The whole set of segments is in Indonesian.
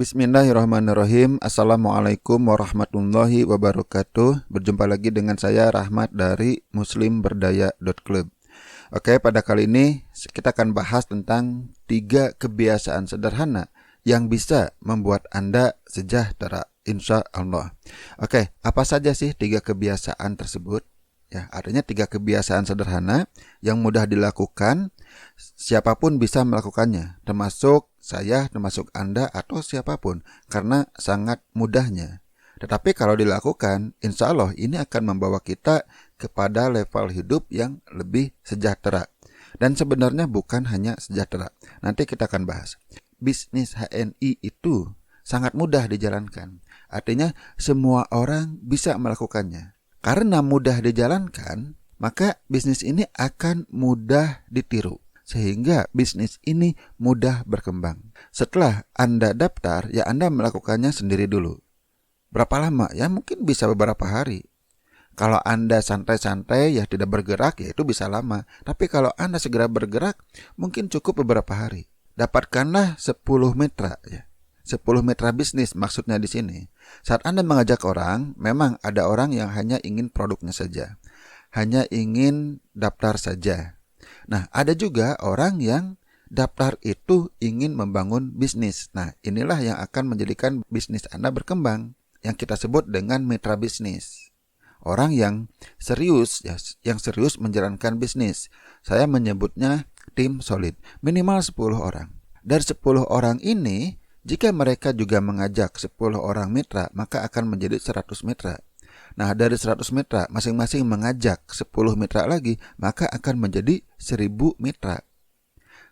Bismillahirrahmanirrahim. Assalamualaikum warahmatullahi wabarakatuh. Berjumpa lagi dengan saya Rahmat dari muslimberdaya.club. Oke, pada kali ini kita akan bahas tentang 3 kebiasaan sederhana yang bisa membuat Anda sejahtera, insya Allah. Oke, apa saja sih 3 kebiasaan tersebut? Ya, artinya 3 kebiasaan sederhana yang mudah dilakukan, siapapun bisa melakukannya, termasuk saya, termasuk Anda, atau siapapun, karena sangat mudahnya. Tetapi kalau dilakukan, insya Allah ini akan membawa kita kepada level hidup yang lebih sejahtera. Dan sebenarnya bukan hanya sejahtera. Nanti kita akan bahas. Bisnis HNI itu sangat mudah dijalankan. Artinya semua orang bisa melakukannya. Karena mudah dijalankan, maka bisnis ini akan mudah ditiru. Sehingga bisnis ini mudah berkembang. Setelah Anda daftar, ya Anda melakukannya sendiri dulu. Berapa lama? Ya mungkin bisa beberapa hari. Kalau Anda santai-santai ya tidak bergerak, ya itu bisa lama. Tapi kalau Anda segera bergerak, mungkin cukup beberapa hari. Dapatkanlah 10 mitra ya. 10 mitra bisnis maksudnya di sini. Saat Anda mengajak orang, memang ada orang yang hanya ingin produknya saja. Hanya ingin daftar saja. Nah, ada juga orang yang daftar itu ingin membangun bisnis. Nah, inilah yang akan menjadikan bisnis Anda berkembang, yang kita sebut dengan mitra bisnis. Orang yang serius, ya, yang serius menjalankan bisnis. Saya menyebutnya tim solid, minimal 10 orang. Dari 10 orang ini, jika mereka juga mengajak 10 orang mitra, maka akan menjadi 100 mitra. Nah, dari 100 mitra, masing-masing mengajak 10 mitra lagi, maka akan menjadi 1000 mitra.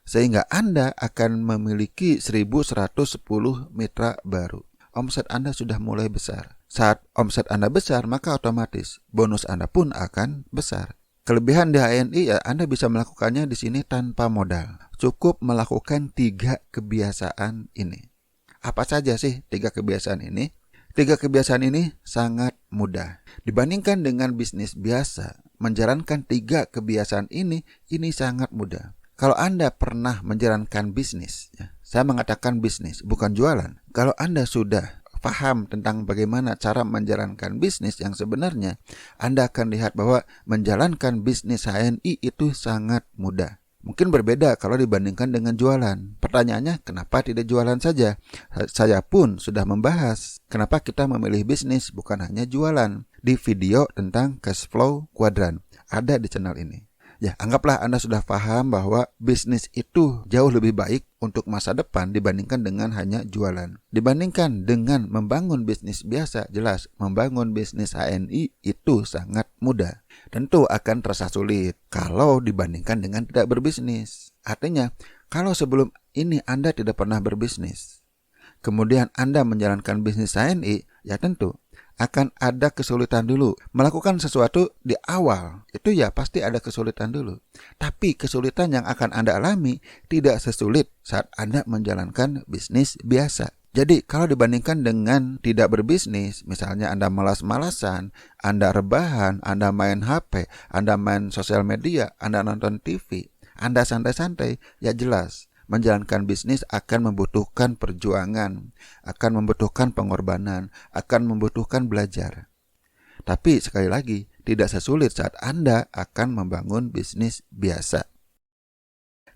Sehingga Anda akan memiliki 1110 mitra baru. Omset Anda sudah mulai besar. Saat omset Anda besar, maka otomatis bonus Anda pun akan besar. Kelebihan di HNI, ya Anda bisa melakukannya di sini tanpa modal. Cukup melakukan 3 kebiasaan ini. Apa saja sih 3 kebiasaan ini? 3 kebiasaan ini sangat mudah. Dibandingkan dengan bisnis biasa, menjalankan 3 kebiasaan ini sangat mudah. Kalau Anda pernah menjalankan bisnis, ya, saya mengatakan bisnis, bukan jualan. Kalau Anda sudah paham tentang bagaimana cara menjalankan bisnis yang sebenarnya, Anda akan lihat bahwa menjalankan bisnis HNI itu sangat mudah. Mungkin berbeda kalau dibandingkan dengan jualan. Pertanyaannya, kenapa tidak jualan saja? Saya pun sudah membahas kenapa kita memilih bisnis bukan hanya jualan di video tentang cash flow kuadran. Ada di channel ini. Ya, anggaplah Anda sudah paham bahwa bisnis itu jauh lebih baik untuk masa depan dibandingkan dengan hanya jualan. Dibandingkan dengan membangun bisnis biasa, jelas membangun bisnis HNI itu sangat mudah. Tentu akan terasa sulit kalau dibandingkan dengan tidak berbisnis. Artinya, kalau sebelum ini Anda tidak pernah berbisnis, kemudian Anda menjalankan bisnis HNI, ya tentu akan ada kesulitan dulu. Melakukan sesuatu di awal, itu ya pasti ada kesulitan dulu. Tapi kesulitan yang akan Anda alami tidak sesulit saat Anda menjalankan bisnis biasa. Jadi kalau dibandingkan dengan tidak berbisnis, misalnya Anda malas-malasan, Anda rebahan, Anda main HP, Anda main sosial media, Anda nonton TV, Anda santai-santai, ya jelas menjalankan bisnis akan membutuhkan perjuangan, akan membutuhkan pengorbanan, akan membutuhkan belajar. Tapi sekali lagi, tidak sesulit saat Anda akan membangun bisnis biasa.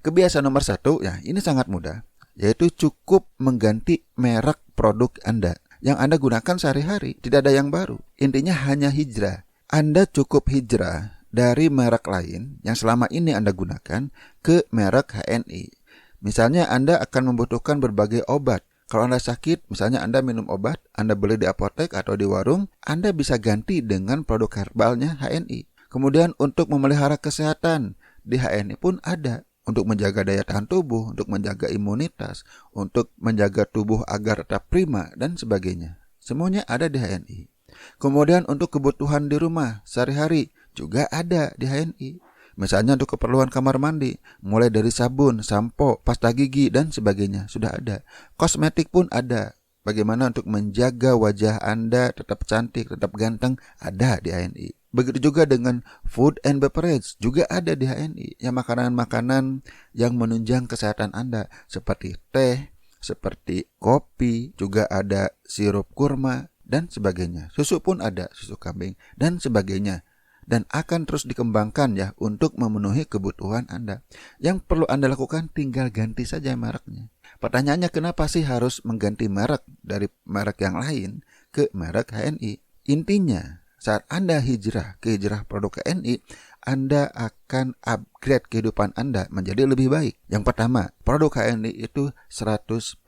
Kebiasaan nomor 1, ya ini sangat mudah, yaitu cukup mengganti merek produk Anda. Yang Anda gunakan sehari-hari, tidak ada yang baru. Intinya hanya hijrah. Anda cukup hijrah dari merek lain yang selama ini Anda gunakan ke merek HNI. Misalnya Anda akan membutuhkan berbagai obat. Kalau Anda sakit, misalnya Anda minum obat, Anda beli di apotek atau di warung, Anda bisa ganti dengan produk herbalnya HNI. Kemudian untuk memelihara kesehatan, di HNI pun ada. Untuk menjaga daya tahan tubuh, untuk menjaga imunitas, untuk menjaga tubuh agar tetap prima, dan sebagainya. Semuanya ada di HNI. Kemudian untuk kebutuhan di rumah, sehari-hari, juga ada di HNI. Misalnya untuk keperluan kamar mandi, mulai dari sabun, sampo, pasta gigi, dan sebagainya, sudah ada. Kosmetik pun ada. Bagaimana untuk menjaga wajah Anda tetap cantik, tetap ganteng, ada di HNI. Begitu juga dengan food and beverage, juga ada di HNI. Ya, makanan-makanan yang menunjang kesehatan Anda, seperti teh, seperti kopi, juga ada sirup kurma, dan sebagainya. Susu pun ada, susu kambing, dan sebagainya. Dan akan terus dikembangkan ya untuk memenuhi kebutuhan Anda. Yang perlu Anda lakukan tinggal ganti saja mereknya. Pertanyaannya, kenapa sih harus mengganti merek dari merek yang lain ke merek HNI? Intinya, saat Anda hijrah produk HNI, Anda akan upgrade kehidupan Anda menjadi lebih baik. Yang pertama, produk HNI itu 100%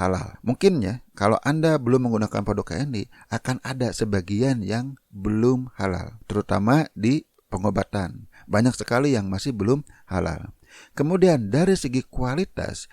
halal. Mungkin ya, kalau Anda belum menggunakan produk HNI, akan ada sebagian yang belum halal, terutama di pengobatan. Banyak sekali yang masih belum halal. Kemudian dari segi kualitas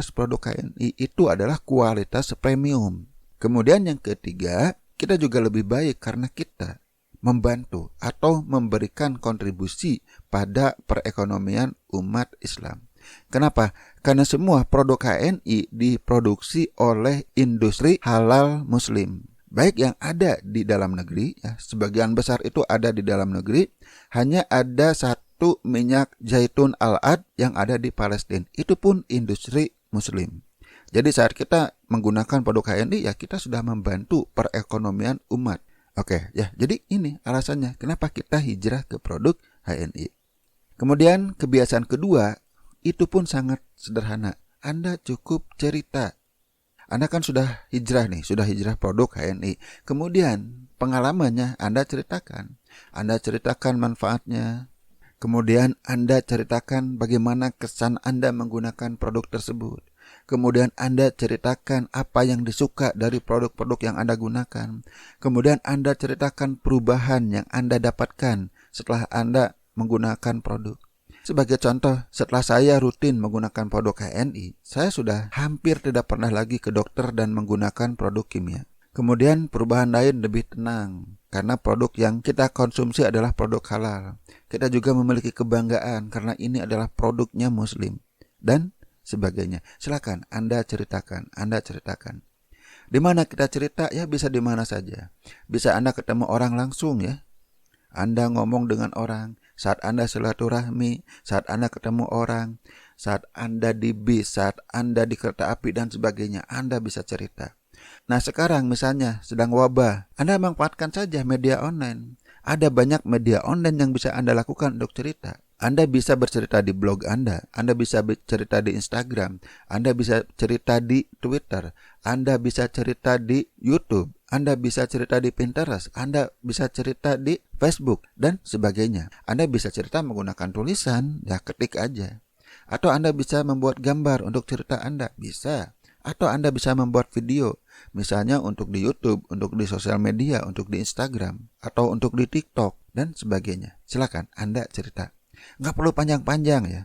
produk HNI itu adalah kualitas premium. Kemudian yang ketiga, kita juga lebih baik karena kita membantu atau memberikan kontribusi pada perekonomian umat Islam. Kenapa? Karena semua produk HNI diproduksi oleh industri halal muslim. Baik yang ada di dalam negeri, ya, sebagian besar itu ada di dalam negeri, hanya ada satu minyak zaitun Al-Ad yang ada di Palestina. Itu pun industri muslim. Jadi saat kita menggunakan produk HNI, ya kita sudah membantu perekonomian umat. Oke, ya, jadi ini alasannya kenapa kita hijrah ke produk HNI. Kemudian kebiasaan kedua, itu pun sangat sederhana. Anda cukup cerita. Anda kan sudah hijrah nih, sudah hijrah produk HNI. Kemudian pengalamannya Anda ceritakan. Anda ceritakan manfaatnya. Kemudian Anda ceritakan bagaimana kesan Anda menggunakan produk tersebut. Kemudian Anda ceritakan apa yang disuka dari produk-produk yang Anda gunakan. Kemudian Anda ceritakan perubahan yang Anda dapatkan setelah Anda menggunakan produk. Sebagai contoh, setelah saya rutin menggunakan produk HNI, saya sudah hampir tidak pernah lagi ke dokter dan menggunakan produk kimia. Kemudian perubahan lain lebih tenang, karena produk yang kita konsumsi adalah produk halal. Kita juga memiliki kebanggaan karena ini adalah produknya muslim. Dan sebagainya. Silakan Anda ceritakan. Di mana kita cerita? Ya bisa di mana saja. Bisa Anda ketemu orang langsung ya. Anda ngomong dengan orang, saat Anda silaturahmi, saat Anda ketemu orang, saat Anda di bis, saat Anda di kereta api dan sebagainya, Anda bisa cerita. Nah sekarang misalnya sedang wabah, Anda manfaatkan saja media online. Ada banyak media online yang bisa Anda lakukan untuk cerita. Anda bisa bercerita di blog Anda bisa bercerita di Instagram, Anda bisa cerita di Twitter, Anda bisa cerita di YouTube, Anda bisa cerita di Pinterest, Anda bisa cerita di Facebook, dan sebagainya. Anda bisa cerita menggunakan tulisan, ya ketik aja. Atau Anda bisa membuat gambar untuk cerita Anda, bisa. Atau Anda bisa membuat video, misalnya untuk di YouTube, untuk di sosial media, untuk di Instagram, atau untuk di TikTok, dan sebagainya. Silakan Anda cerita. Nggak perlu panjang-panjang ya.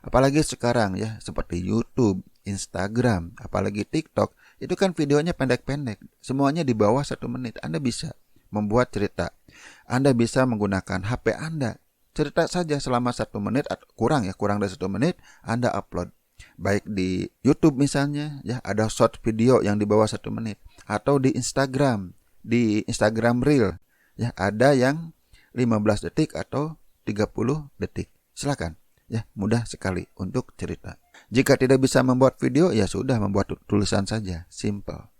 Apalagi sekarang ya, seperti YouTube, Instagram, apalagi TikTok, itu kan videonya pendek-pendek. Semuanya di bawah 1 menit. Anda bisa membuat cerita. Anda bisa menggunakan HP Anda. Cerita saja selama 1 menit, kurang dari 1 menit, Anda upload. Baik di YouTube misalnya, ya ada short video yang di bawah 1 menit. Atau di Instagram Reel, ya ada yang 15 detik atau 30 detik. Silakan. Ya, mudah sekali untuk cerita. Jika tidak bisa membuat video, ya sudah membuat tulisan saja. Simple.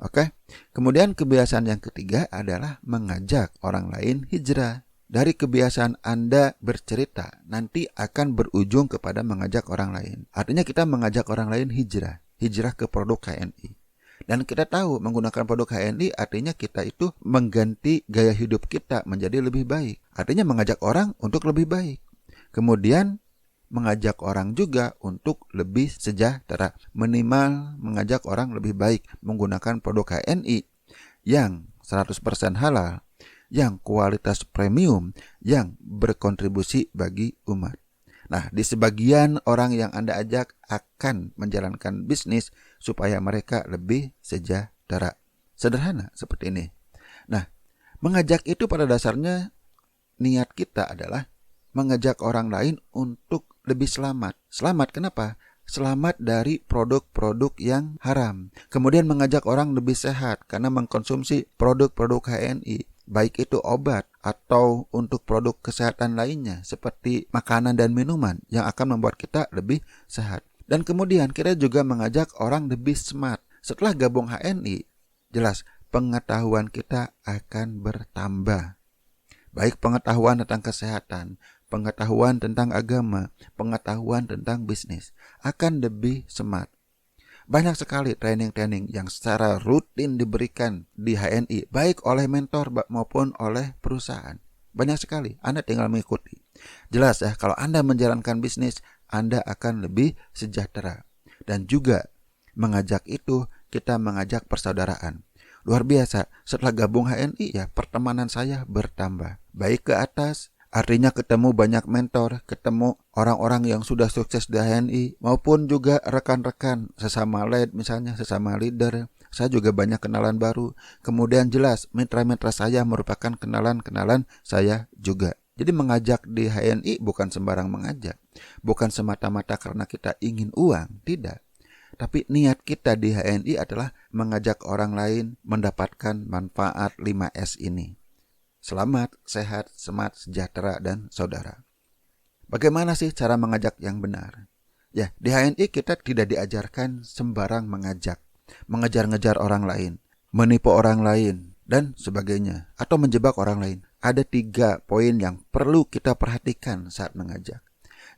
Oke. Kemudian kebiasaan yang ketiga adalah mengajak orang lain hijrah. Dari kebiasaan Anda bercerita, nanti akan berujung kepada mengajak orang lain. Artinya kita mengajak orang lain hijrah ke produk HNI. Dan kita tahu menggunakan produk HNI artinya kita itu mengganti gaya hidup kita menjadi lebih baik. Artinya mengajak orang untuk lebih baik. Kemudian mengajak orang juga untuk lebih sejahtera. Minimal mengajak orang lebih baik menggunakan produk HNI yang 100% halal, yang kualitas premium, yang berkontribusi bagi umat. Nah, di sebagian orang yang Anda ajak akan menjalankan bisnis supaya mereka lebih sejahtera. Sederhana seperti ini. Nah, mengajak itu pada dasarnya niat kita adalah mengajak orang lain untuk lebih selamat. Selamat kenapa? Selamat dari produk-produk yang haram. Kemudian mengajak orang lebih sehat karena mengkonsumsi produk-produk HNI. Baik itu obat atau untuk produk kesehatan lainnya seperti makanan dan minuman yang akan membuat kita lebih sehat. Dan kemudian kita juga mengajak orang lebih smart. Setelah gabung HNI, jelas pengetahuan kita akan bertambah. Baik pengetahuan tentang kesehatan, pengetahuan tentang agama, pengetahuan tentang bisnis akan lebih smart. Banyak sekali training-training yang secara rutin diberikan di HNI, baik oleh mentor maupun oleh perusahaan. Banyak sekali, Anda tinggal mengikuti. Jelas ya, kalau Anda menjalankan bisnis, Anda akan lebih sejahtera. Dan juga mengajak itu, kita mengajak persaudaraan. Luar biasa, setelah gabung HNI ya pertemanan saya bertambah. Baik ke atas, artinya ketemu banyak mentor, ketemu orang-orang yang sudah sukses di HNI, maupun juga rekan-rekan sesama lead misalnya, sesama leader. Saya juga banyak kenalan baru. Kemudian jelas mitra-mitra saya merupakan kenalan-kenalan saya juga. Jadi mengajak di HNI bukan sembarang mengajak. Bukan semata-mata karena kita ingin uang, tidak. Tapi niat kita di HNI adalah mengajak orang lain mendapatkan manfaat 5S ini. Selamat, sehat, smart, sejahtera, dan saudara. Bagaimana sih cara mengajak yang benar? Ya, di HNI kita tidak diajarkan sembarang mengajak, mengejar-ngejar orang lain, menipu orang lain, dan sebagainya, atau menjebak orang lain. Ada 3 poin yang perlu kita perhatikan saat mengajak.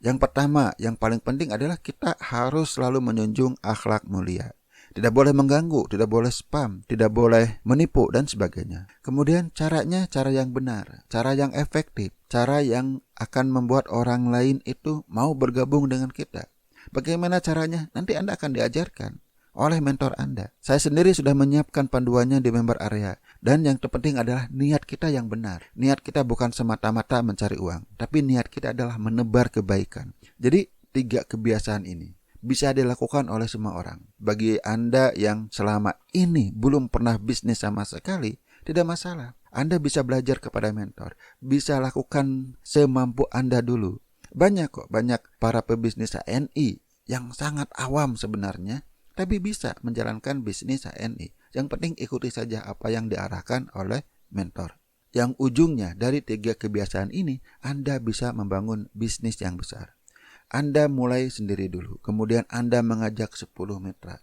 Yang pertama, yang paling penting adalah kita harus selalu menjunjung akhlak mulia. Tidak boleh mengganggu, tidak boleh spam, tidak boleh menipu, dan sebagainya. Kemudian caranya cara yang benar, cara yang efektif, cara yang akan membuat orang lain itu mau bergabung dengan kita. Bagaimana caranya? Nanti Anda akan diajarkan oleh mentor Anda. Saya sendiri sudah menyiapkan panduannya di member area. Dan yang terpenting adalah niat kita yang benar. Niat kita bukan semata-mata mencari uang, tapi niat kita adalah menebar kebaikan. Jadi 3 kebiasaan ini bisa dilakukan oleh semua orang. Bagi Anda yang selama ini belum pernah bisnis sama sekali, tidak masalah. Anda bisa belajar kepada mentor. Bisa lakukan semampu Anda dulu. Banyak para pebisnis HNI yang sangat awam sebenarnya, tapi bisa menjalankan bisnis HNI. Yang penting ikuti saja apa yang diarahkan oleh mentor. Yang ujungnya dari 3 kebiasaan ini, Anda bisa membangun bisnis yang besar. Anda mulai sendiri dulu, kemudian Anda mengajak 10 mitra.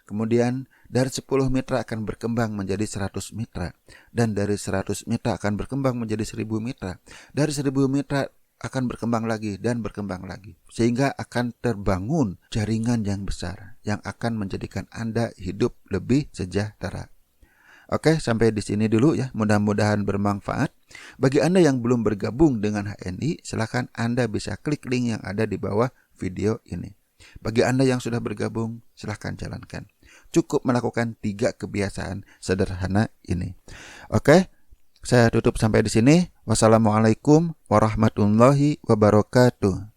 Kemudian dari 10 mitra akan berkembang menjadi 100 mitra. Dan dari 100 mitra akan berkembang menjadi 1000 mitra. Dari 1000 mitra akan berkembang lagi dan berkembang lagi. Sehingga akan terbangun jaringan yang besar yang akan menjadikan Anda hidup lebih sejahtera. Oke, sampai di sini dulu ya. Mudah-mudahan bermanfaat. Bagi Anda yang belum bergabung dengan HNI, silakan Anda bisa klik link yang ada di bawah video ini. Bagi Anda yang sudah bergabung, silakan jalankan. Cukup melakukan 3 kebiasaan sederhana ini. Oke, saya tutup sampai di sini. Wassalamualaikum warahmatullahi wabarakatuh.